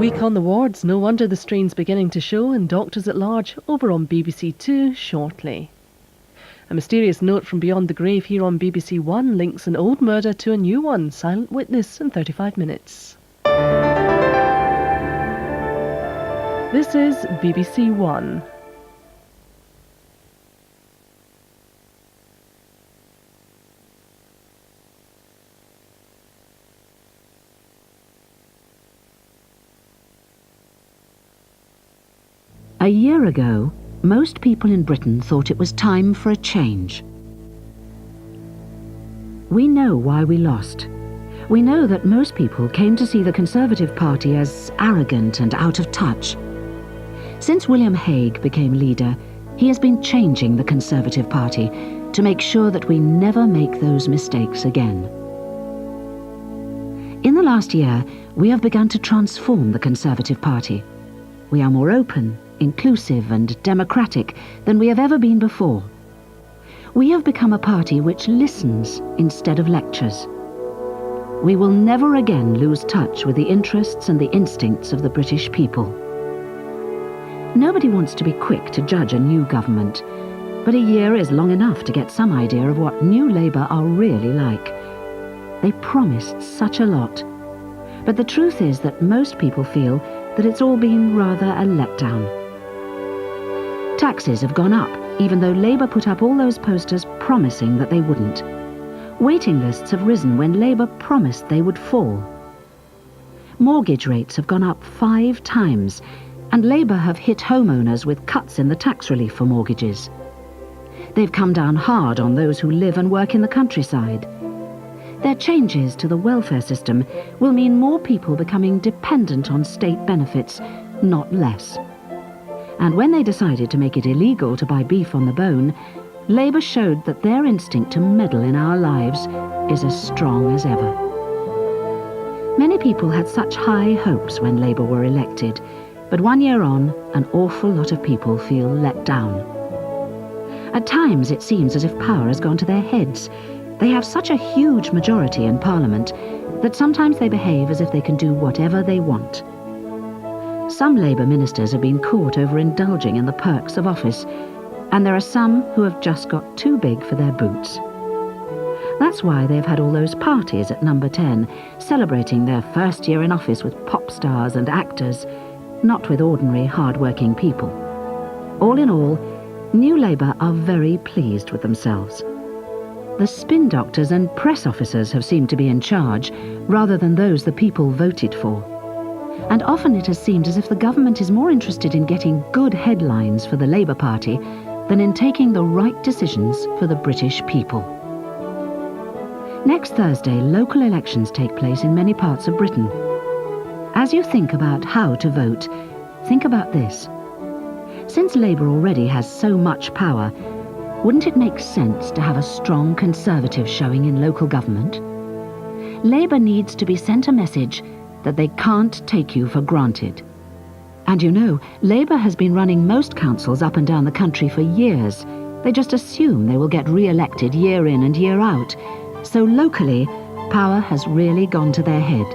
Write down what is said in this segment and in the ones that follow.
week on the wards, no wonder the strain's beginning to show in Doctors at Large over on BBC Two shortly. A mysterious note from beyond the grave here on BBC One links an old murder to a new one. Silent Witness in 35 minutes. This is BBC One. A year ago, most people in Britain thought it was time for a change. We know why we lost. We know that most people came to see the Conservative Party as arrogant and out of touch. Since William Hague became leader, he has been changing the Conservative Party to make sure that we never make those mistakes again. In the last year, we have begun to transform the Conservative Party. We are more open, inclusive and democratic than we have ever been before. We have become a party which listens instead of lectures. We will never again lose touch with the interests and the instincts of the British people. Nobody wants to be quick to judge a new government, but a year is long enough to get some idea of what New Labour are really like. They promised such a lot, but the truth is that most people feel that it's all been rather a letdown. Taxes have gone up, even though Labour put up all those posters promising that they wouldn't. Waiting lists have risen when Labour promised they would fall. Mortgage rates have gone up 5 times, and Labour have hit homeowners with cuts in the tax relief for mortgages. They've come down hard on those who live and work in the countryside. Their changes to the welfare system will mean more people becoming dependent on state benefits, not less. And when they decided to make it illegal to buy beef on the bone, Labour showed that their instinct to meddle in our lives is as strong as ever. Many people had such high hopes when Labour were elected, but 1 year on, an awful lot of people feel let down. At times it seems as if power has gone to their heads. They have such a huge majority in Parliament that sometimes they behave as if they can do whatever they want. Some Labour ministers have been caught over indulging in the perks of office, and there are some who have just got too big for their boots. That's why they've had all those parties at Number 10, celebrating their first year in office with pop stars and actors, not with ordinary, hard-working people. All in all, New Labour are very pleased with themselves. The spin doctors and press officers have seemed to be in charge, rather than those the people voted for. And often it has seemed as if the government is more interested in getting good headlines for the Labour Party than in taking the right decisions for the British people. Next Thursday, local elections take place in many parts of Britain. As you think about how to vote, think about this. Since Labour already has so much power, wouldn't it make sense to have a strong Conservative showing in local government? Labour needs to be sent a message that they can't take you for granted. And you know, Labour has been running most councils up and down the country for years. They just assume they will get re-elected year in and year out. So locally, power has really gone to their head.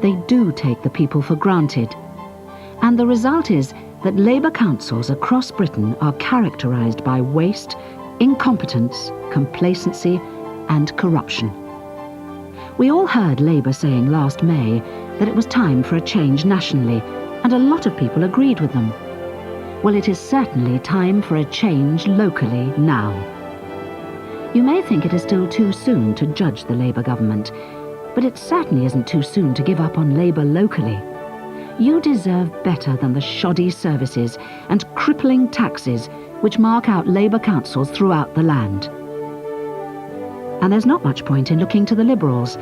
They do take the people for granted. And the result is that Labour councils across Britain are characterised by waste, incompetence, complacency and corruption. We all heard Labour saying last May that it was time for a change nationally, and a lot of people agreed with them. Well, it is certainly time for a change locally now. You may think it is still too soon to judge the Labour government, but it certainly isn't too soon to give up on Labour locally. You deserve better than the shoddy services and crippling taxes which mark out Labour councils throughout the land. And there's not much point in looking to the Liberals.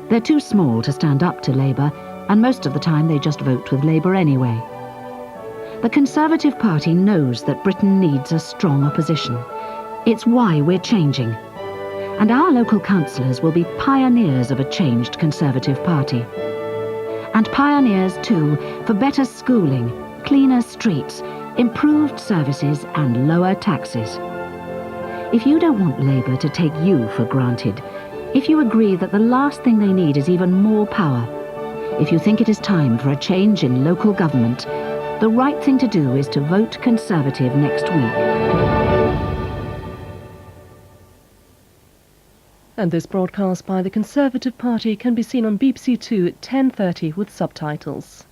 They're too small to stand up to Labour, and most of the time they just vote with Labour anyway. The Conservative Party knows that Britain needs a strong opposition. It's why we're changing. And our local councillors will be pioneers of a changed Conservative Party. And pioneers too for better schooling, cleaner streets, improved services and lower taxes. If you don't want Labour to take you for granted, if you agree that the last thing they need is even more power, If you think it is time for a change in local government, the right thing to do is to vote Conservative next week. And this broadcast by the Conservative Party can be seen on BBC Two at 10:30 with subtitles.